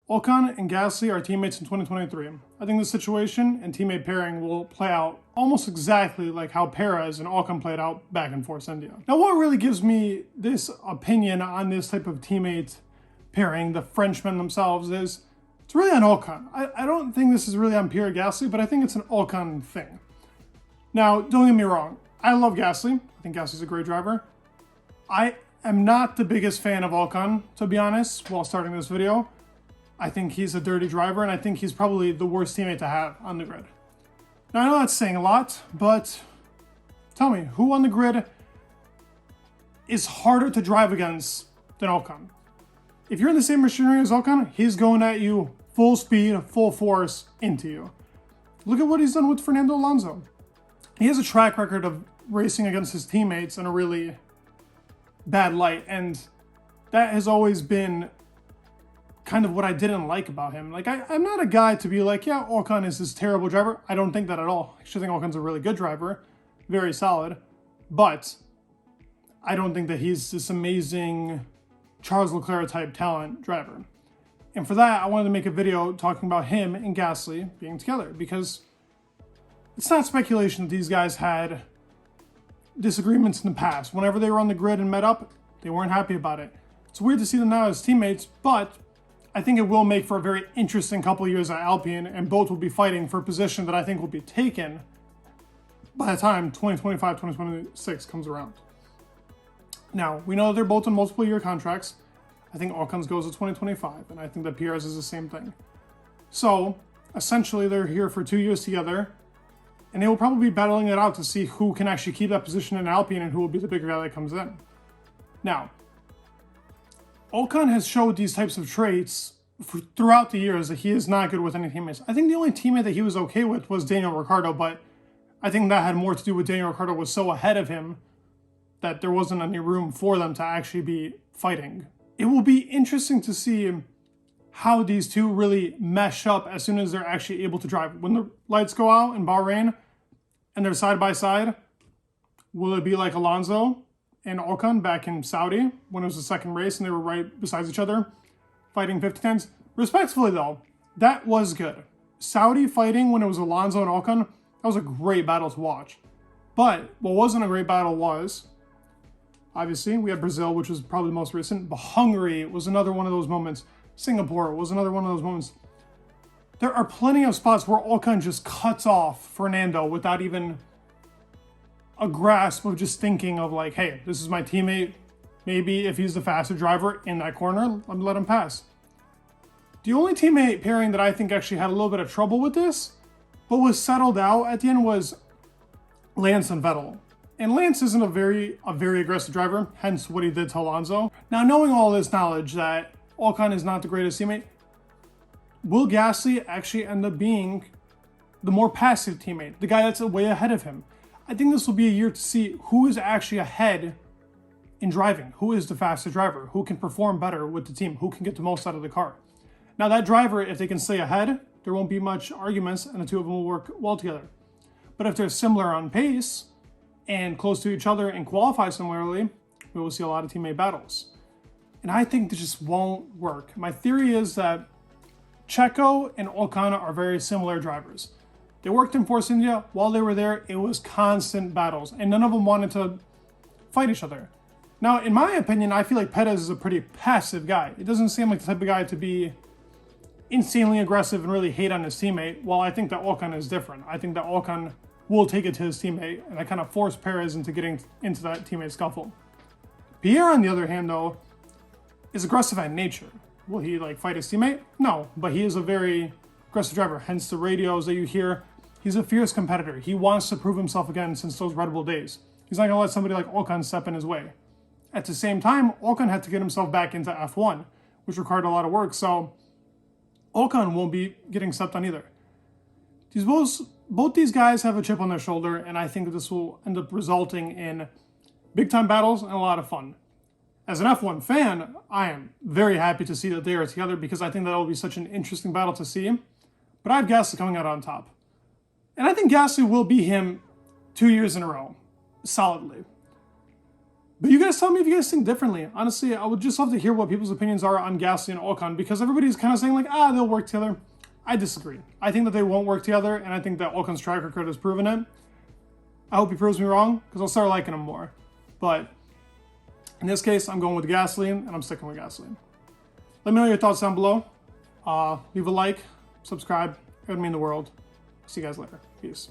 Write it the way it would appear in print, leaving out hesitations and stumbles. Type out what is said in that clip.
Ocon and Gasly are teammates in 2023. I think the situation and teammate pairing will play out almost exactly like how Perez and Ocon played out back in Force India. Now, what really gives me this opinion on this type of teammate pairing, the Frenchmen themselves, is it's really on Ocon. I don't think this is really on Pierre Gasly, but I think it's an Ocon thing. Now, don't get me wrong. I love Gasly. I think Gasly's a great driver. I am not the biggest fan of Ocon, to be honest, while starting this video. I think he's a dirty driver, and I think he's probably the worst teammate to have on the grid. Now, I know that's saying a lot, but tell me, who on the grid is harder to drive against than Ocon? If you're in the same machinery as Ocon, he's going at you full speed, full force into you. Look at what he's done with Fernando Alonso. He has a track record of racing against his teammates in a really bad light, and that has always been kind of what I didn't like about him. Like, I'm not a guy to be like, yeah, Ocon is this terrible driver. I don't think that at all. I actually think Ocon's a really good driver, very solid, but I don't think that he's this amazing Charles Leclerc type talent driver. And for that, I wanted to make a video talking about him and Gasly being together, because it's not speculation that these guys had disagreements in the past. Whenever they were on the grid and met up, they weren't happy about it. It's weird to see them now as teammates, but I think it will make for a very interesting couple of years at Alpine, and both will be fighting for a position that I think will be taken by the time 2025, 2026 comes around. Now, we know they're both on multiple year contracts. I think Ocon's goes to 2025, and I think that Perez is the same thing. So, essentially, they're here for 2 years together, and they will probably be battling it out to see who can actually keep that position in Alpine and who will be the bigger guy that comes in. Now, Ocon has showed these types of traits throughout the years that he is not good with any teammates. I think the only teammate that he was okay with was Daniel Ricciardo, but I think that had more to do with Daniel Ricciardo was so ahead of him that there wasn't any room for them to actually be fighting. It will be interesting to see how these two really mesh up as soon as they're actually able to drive. When the lights go out in Bahrain and they're side by side, will it be like Alonso and Ocon back in Saudi when it was the second race and they were right beside each other fighting 50-10s? Respectfully though, that was good. Saudi fighting when it was Alonso and Ocon, that was a great battle to watch. But what wasn't a great battle was, obviously, we had Brazil, which was probably the most recent, but Hungary was another one of those moments. Singapore was another one of those moments. There are plenty of spots where Ocon just cuts off Fernando without even a grasp of just thinking of like, hey, this is my teammate. Maybe if he's the faster driver in that corner, let him pass. The only teammate pairing that I think actually had a little bit of trouble with this, but was settled out at the end, was Lance and Vettel. And Lance isn't a very aggressive driver, hence what he did to Alonso. Now, knowing all this knowledge that Ocon is not the greatest teammate, will Gasly actually end up being the more passive teammate, the guy that's way ahead of him? I think this will be a year to see who is actually ahead in driving, who is the faster driver, who can perform better with the team, who can get the most out of the car. Now, that driver, if they can stay ahead, there won't be much arguments and the two of them will work well together. But if they're similar on pace and close to each other and qualify similarly, we will see a lot of teammate battles. And I think this just won't work. My theory is that Checo and Ocon are very similar drivers. They worked in Force India. While they were there, it was constant battles, and none of them wanted to fight each other. Now, in my opinion, I feel like Perez is a pretty passive guy. It doesn't seem like the type of guy to be insanely aggressive and really hate on his teammate, while I think that Ocon is different. I think that Ocon will take it to his teammate, and that kind of forced Perez into getting into that teammate scuffle. Pierre, on the other hand, though, is aggressive at nature. Will he fight his teammate? No, but he is a very aggressive driver, hence the radios that you hear. He's a fierce competitor. He wants to prove himself again since those Red Bull days. He's not going to let somebody like Ocon step in his way. At the same time, Ocon had to get himself back into F1, which required a lot of work, so Ocon won't be getting stepped on either. Both these guys have a chip on their shoulder, and I think that this will end up resulting in big-time battles and a lot of fun. As an F1 fan, I am very happy to see that they are together because I think that will be such an interesting battle to see. But I have Gasly coming out on top. And I think Gasly will beat him 2 years in a row, solidly. But you guys tell me if you guys think differently. Honestly, I would just love to hear what people's opinions are on Gasly and Ocon, because everybody's kind of saying like, they'll work together. I disagree. I think that they won't work together, and I think that Ocon's track record has proven it. I hope he proves me wrong, because I'll start liking him more. But in this case, I'm going with Gasly, and I'm sticking with Gasly. Let me know your thoughts down below. Leave a like, subscribe. It would mean the world. See you guys later. Peace.